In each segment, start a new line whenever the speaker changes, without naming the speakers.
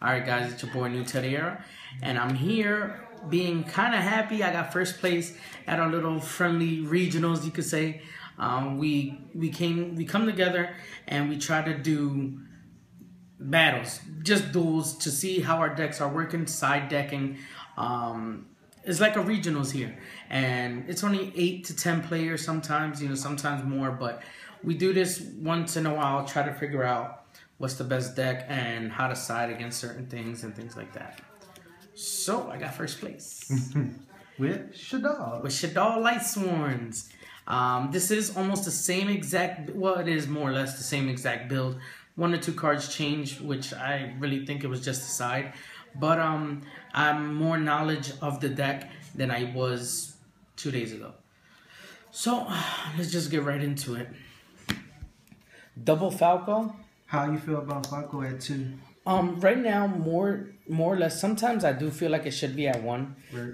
Alright guys, it's your boy Newteddyera, and I'm here being kind of happy. I got first place at our little friendly regionals, you could say. We come together and we try to do battles, just duels, to see how our decks are working, side decking. It's like a regionals here, and it's only 8 to 10 players sometimes, sometimes more, but we do this once in a while, try to figure out what's the best deck and how to side against certain things and things like that. So I got first place
with shaddoll.
With shaddoll lightsworns. This is almost the same exact, well, it is more or less the same exact build. 1 or 2 cards changed, which I really think it was just a side. But I'm more knowledge of the deck than I was 2 days ago. So let's just get right into it. Double Falco.
How you feel about Falco at 2?
Right now, more or less. Sometimes I do feel like it should be at 1.
Right.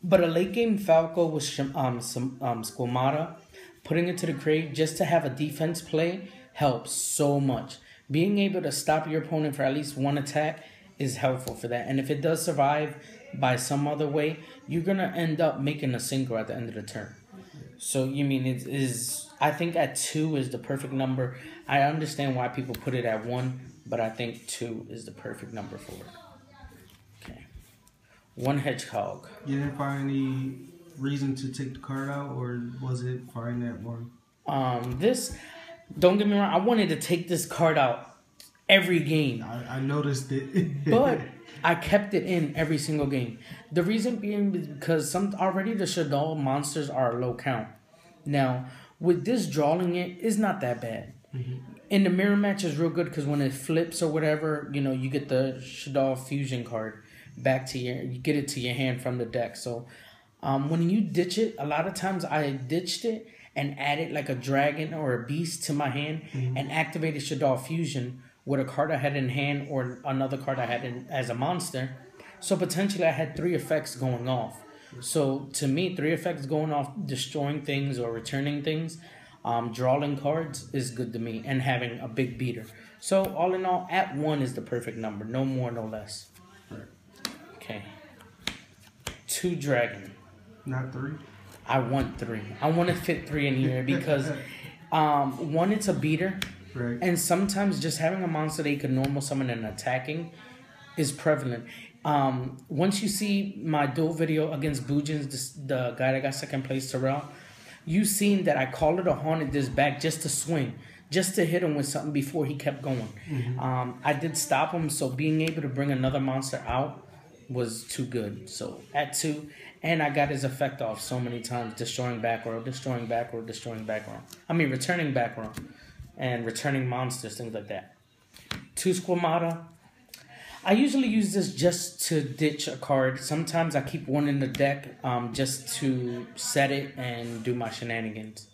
But a late game Falco with Squamata, putting it to the crate just to have a defense play helps so much. Being able to stop your opponent for at least 1 attack is helpful for that. And if it does survive by some other way, you're gonna end up making a synchro at the end of the turn. So you mean it is? I think at 2 is the perfect number. I understand why people put it at 1, but I think 2 is the perfect number for it. Okay, 1 hedgehog.
You didn't find any reason to take the card out, or was it fine at 1?
This, don't get me wrong, I wanted to take this card out every game.
I noticed it,
but I kept it in every single game. The reason being is because already the shaddoll monsters are a low count. Now, with this drawing it's not that bad. In the mirror match is real good because when it flips or whatever, you get the shaddoll fusion card back to you get it to your hand from the deck. So when you ditch it, a lot of times I ditched it and added like a dragon or a beast to my hand and activated shaddoll fusion with a card I had in hand or another card I had in as a monster. So potentially I had 3 effects going off. So to me, 3 effects going off, destroying things or returning things, drawing cards is good to me, and having a big beater. So all in all, at 1 is the perfect number. No more, no less. Okay. 2 dragon.
Not 3?
I want 3. I want to fit 3 in here because 1, it's a beater.
Right.
And sometimes just having a monster that you can normal summon and attacking is prevalent. Once you see my duel video against Boojins, the guy that got 2nd place, Terrell, you seen that I called it a haunted this back just to swing, just to hit him with something before he kept going. I did stop him, so being able to bring another monster out was too good. So at 2, and I got his effect off so many times, destroying back row, destroying back row, destroying back row. I mean, returning back row and returning monsters, things like that. 2 Squamata. I usually use this just to ditch a card. Sometimes I keep 1 in the deck just to set it and do my shenanigans.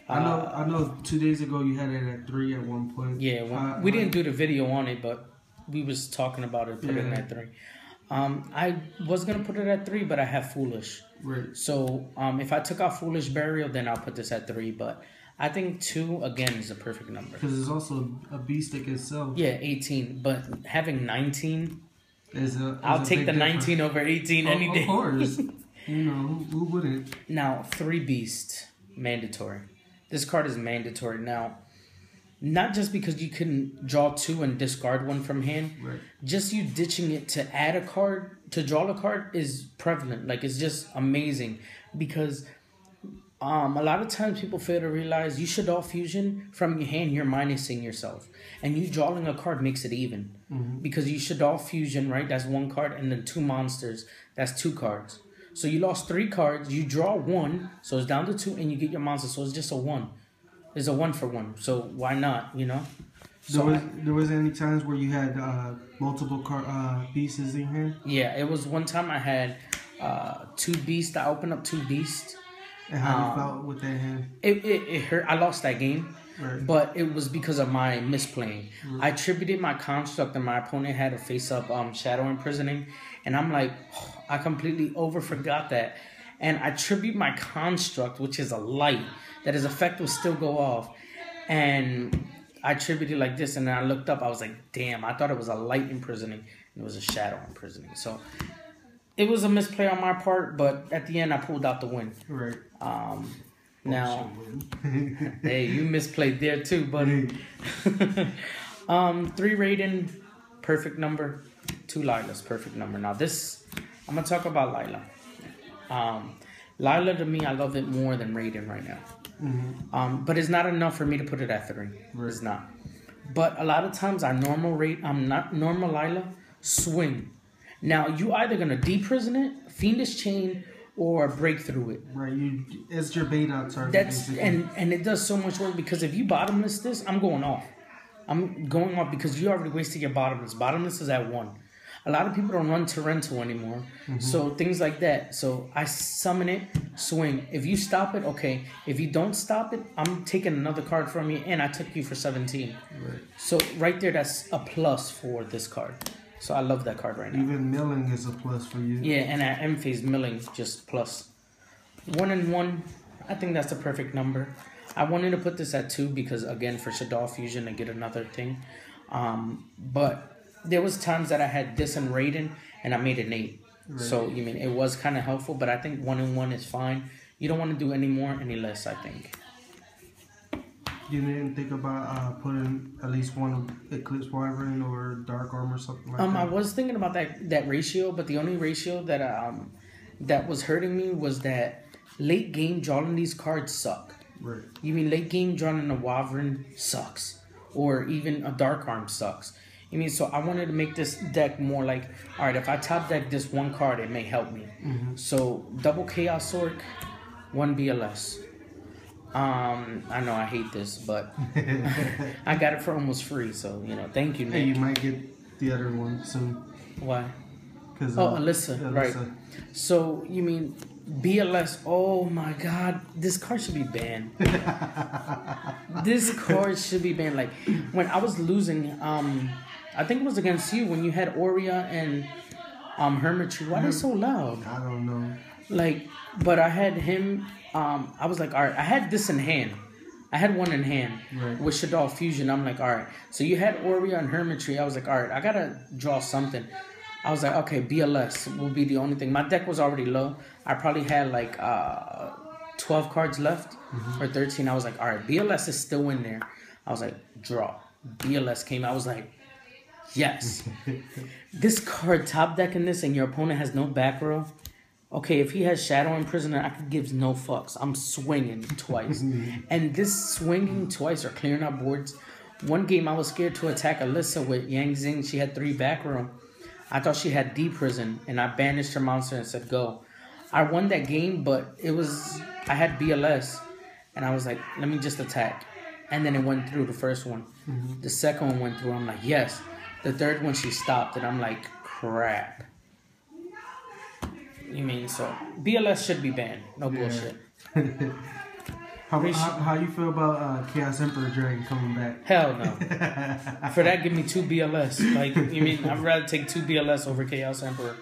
I know 2 days ago you had it at 3 at one point.
Yeah, we didn't do the video on it, but we was talking about it, putting it at 3. I was going to put it at 3, but I have Foolish.
Right.
So if I took out Foolish Burial, then I'll put this at 3, but I think 2, again, is the perfect number.
Because it's also a beast stick itself.
Yeah, 18. But having 19, I'll
a
take the 19 over 18 any day.
Of course. Who wouldn't?
Now, 3 beast, mandatory. This card is mandatory. Now, not just because you can draw 2 and discard 1 from hand.
Right.
Just you ditching it to add a card, to draw a card is prevalent. Like, it's just amazing. Because a lot of times people fail to realize you shaddoll fusion from your hand, you're minusing yourself. And you drawing a card makes it even. Because you shaddoll fusion, right? That's 1 card. And then 2 monsters, that's 2 cards. So you lost 3 cards. You draw 1. So it's down to 2 and you get your monster. So it's just a 1. It's a 1 for 1. So why not, So
there was any times where you had multiple beasts in your hand?
Yeah, it was one time I had 2 beasts. I opened up 2 beasts.
And how you felt with that hand?
It hurt. I lost that game,
right.
But it was because of my misplaying. I attributed my construct, and my opponent had a face-up shadow imprisoning, and I'm like, I completely forgot that, and I attribute my construct, which is a light, that his effect will still go off, and I attributed like this, and then I looked up. I was like, damn, I thought it was a light imprisoning. And it was a shadow imprisoning. So it was a misplay on my part, but at the end, I pulled out the win.
Right.
Now, hey, you misplayed there too, buddy. 3 rating, perfect number. 2 Lilas, perfect number. Now this, I'm gonna talk about Lila. Lila to me, I love it more than Raiden right now.
Mm-hmm.
But it's not enough for me to put it at 3.
Right.
It's not. But a lot of times our normal normal Lila swing. Now you either gonna deprison it, Fiendish Chain, or break through it.
Right. It's your bait out target.
That's and it does so much work because if you bottomless this, I'm going off. I'm going off because you already wasted your bottomless. Bottomless is at 1. A lot of people don't run Torrento anymore. Mm-hmm. So things like that. So I summon it, swing. If you stop it, okay. If you don't stop it, I'm taking another card from you, and I took you for 17.
Right.
So right there, that's a plus for this card. So I love that card right now.
Even milling is a plus for you.
Yeah, and at M phase milling just plus. 1 and 1, I think that's the perfect number. I wanted to put this at 2 because again for Shaddoll Fusion to get another thing. But there was times that I had this and Raiden and I made an 8. Right. So you mean it was kind of helpful, but I think 1 and 1 is fine. You don't want to do any more, any less, I think.
You didn't think about putting at least one Eclipse Wyvern or Dark Armor or something like that?
I was thinking about that ratio, but the only ratio that that was hurting me was that late game drawing these cards suck.
Right.
You mean late game drawing a Wyvern sucks, or even a Dark Arm sucks. You mean so I wanted to make this deck more like, all right, if I top deck this one card, it may help me. Mm-hmm. So double Chaos Orc, 1 BLS. I know I hate this, but I got it for almost free, so thank you, Nick.
Hey, you might get the other one soon.
Why?
Because
Alyssa, right? So you mean BLS? Oh my God, this card should be banned. This card should be banned. Like when I was losing, I think it was against you when you had Aurea and Hermitry. Why are they so loud?
I don't know.
Like, but I had him. I was like, all right, I had this in hand. I had one in hand with Shaddoll Fusion. I'm like, all right. So you had Aurea and Hermitry. I was like, all right, I got to draw something. I was like, okay, BLS will be the only thing. My deck was already low. I probably had like 12 cards left or 13. I was like, all right, BLS is still in there. I was like, draw. BLS came. I was like, yes. This card top decking this and your opponent has no back row. Okay, if he has Shadow Imprisoner, I could give no fucks. I'm swinging twice. And this swinging twice or clearing up boards. One game I was scared to attack Alyssa with Yang Zing. She had 3 back row. I thought she had D-Prison, and I banished her monster and said, go. I won that game, but I had BLS, and I was like, let me just attack. And then it went through the first one. Mm-hmm. The second one went through. I'm like, yes. The third one, she stopped, and I'm like, crap. You mean, so BLS should be banned. No bullshit.
How you feel about Chaos Emperor Dragon coming back?
Hell no. For that, give me 2 BLS. Like, you mean, I'd rather take 2 BLS over Chaos Emperor.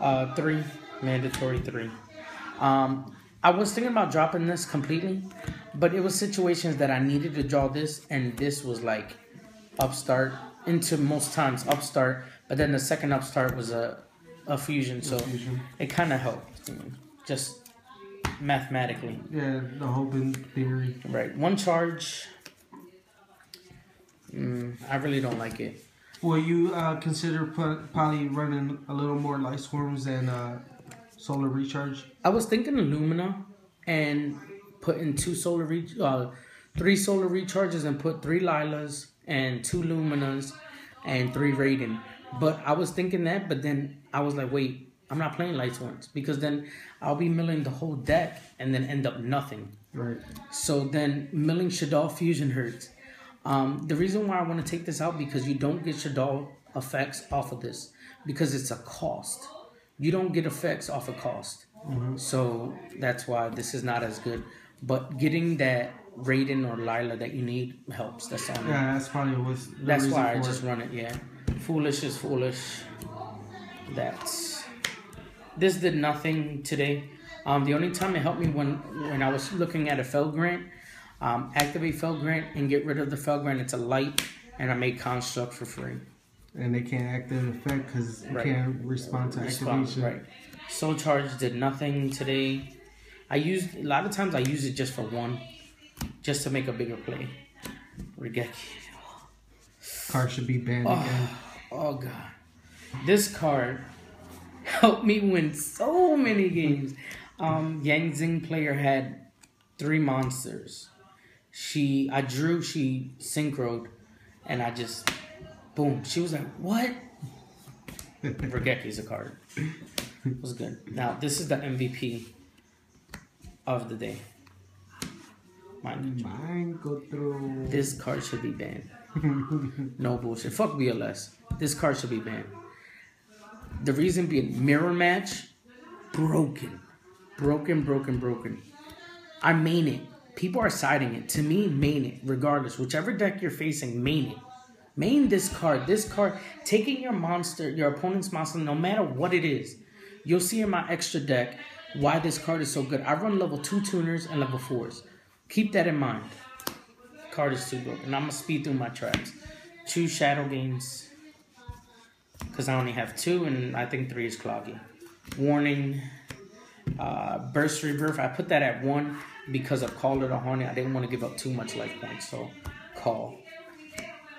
3. Mandatory 3. I was thinking about dropping this completely, but it was situations that I needed to draw this, and this was like upstart into most times upstart, but then the second upstart was a fusion, so it kind of helped. Just mathematically.
Yeah, the hope in theory.
Right. 1 charge. I really don't like it.
Will you consider probably running a little more light swarms and solar recharge?
I was thinking of Lumina and putting 3 solar recharges and put 3 Lilas and 2 Luminas and 3 Raiden. But I was thinking that, but then I was like, wait, I'm not playing lightsworns because then I'll be milling the whole deck and then end up nothing.
Right.
So then milling Shaddoll Fusion hurts. The reason why I want to take this out because you don't get Shaddoll effects off of this because it's a cost. You don't get effects off a cost. Mm-hmm. So that's why this is not as good. But getting that Raiden or Lila that you need helps. That's all.
Yeah, that's probably what's the
That's
reason
why I
for
just run it, yeah. Foolish is foolish. This did nothing today. The only time it helped me when I was looking at a Fel Grant, Activate Felgrant and get rid of the Felgrant. It's a light, and I make Construct for free.
And they can't activate effect because it can't respond to activation.
Right. Soul Charge did nothing today. A lot of times I use it just for one, just to make a bigger play. Regeki.
Card should be banned again.
Oh god, this card helped me win so many games. Yang Zing player had 3 monsters. She synchroed, and I just boom. She was like, "What?" Regeki's a card. It was good. Now this is the MVP of the day.
Mine go through.
This card should be banned. No bullshit. Fuck BLS. This card should be banned. The reason being, mirror match, broken. I main it. People are siding it. To me, main it. Regardless, whichever deck you're facing, main it. Main this card. This card, taking your opponent's monster, no matter what it is. You'll see in my extra deck why this card is so good. I run level 2 tuners and level 4s. Keep that in mind. Card is too broken. I'm going to speed through my traps. 2 Shadow Games. Because I only have 2 and I think 3 is cloggy. Warning. Burst Rebirth. I put that at 1 because of Call of the Hornet. I didn't want to give up too much life points. So, Call.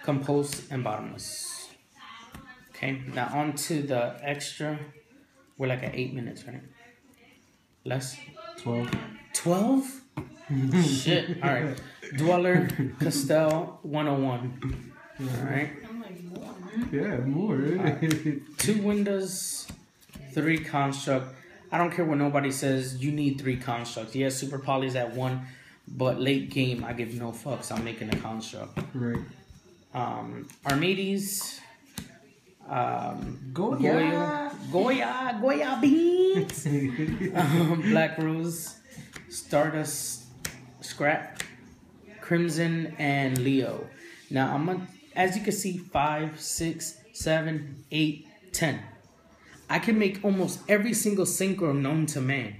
Compose and Bottomless. Okay. Now on to the extra. We're like at 8 minutes, right? Less?
12.
12? Shit. Alright. Dweller, Castell, 101. Alright.
Yeah, more.
Right. 2 Windows, 3 Construct. I don't care what nobody says. You need 3 Constructs. Yeah, Super Poly's at 1. But late game, I give no fucks. I'm making a Construct.
Right.
Armades. Goya beans. Black Rose, Stardust, Scrap, Crimson, and Leo. Now as you can see, 5, 6, 7, 8, 10. I can make almost every single synchro known to man,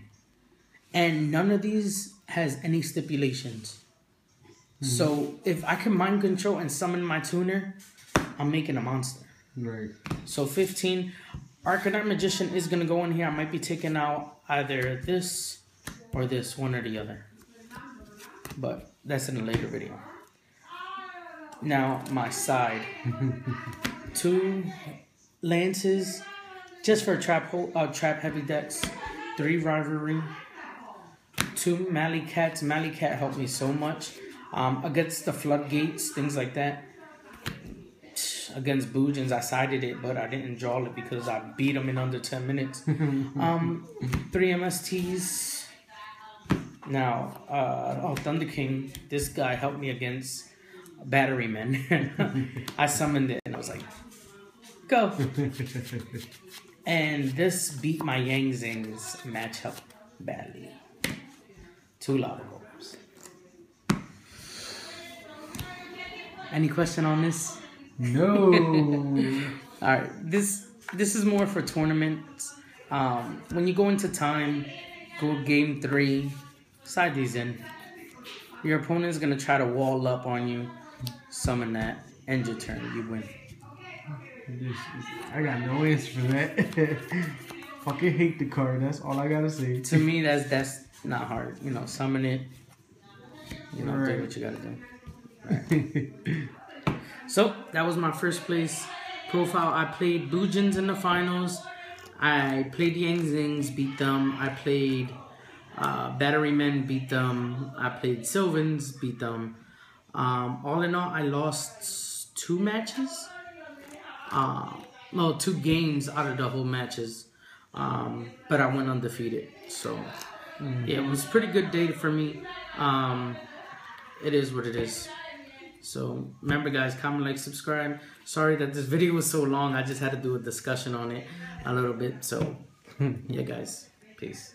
and none of these has any stipulations. So if I can mind control and summon my tuner, I'm making a monster.
Right.
So 15. Arcanite Magician is going to go in here. I might be taking out either this or this, one or the other. But that's in a later video. Now, my side. 2 Lances, just for trap heavy decks. 3 Rivalry. 2 Mally Cats. Mally Cat helped me so much. Against the Floodgates, things like that. Against Boojins, I sided it, but I didn't draw it because I beat them in under 10 minutes. 3 MSTs. Now, Thunder King, this guy helped me against Batterymen. I summoned it and I was like, go. And this beat my Yang Zing's matchup badly. 2 Lava Golds. Any question on this?
No.
Alright, this is more for tournaments. When you go into time, go game 3, side these in. Your opponent's gonna try to wall up on you, summon that, end your turn, you win.
I got no answer for that. Fucking hate the card, that's all I gotta say.
To me, that's not hard. You know, summon it. You know, do what you gotta do. Right. So, that was my first place profile. I played Boojins in the finals. I played Yang Zings, beat them. I played Batterymen, beat them. I played Sylvans, beat them. All in all, I lost 2 matches. 2 games out of the whole matches. But I went undefeated. So, yeah, it was a pretty good day for me. It is what it is. So remember guys, comment, like, subscribe. Sorry that this video was so long. I just had to do a discussion on it a little bit. So yeah guys, peace.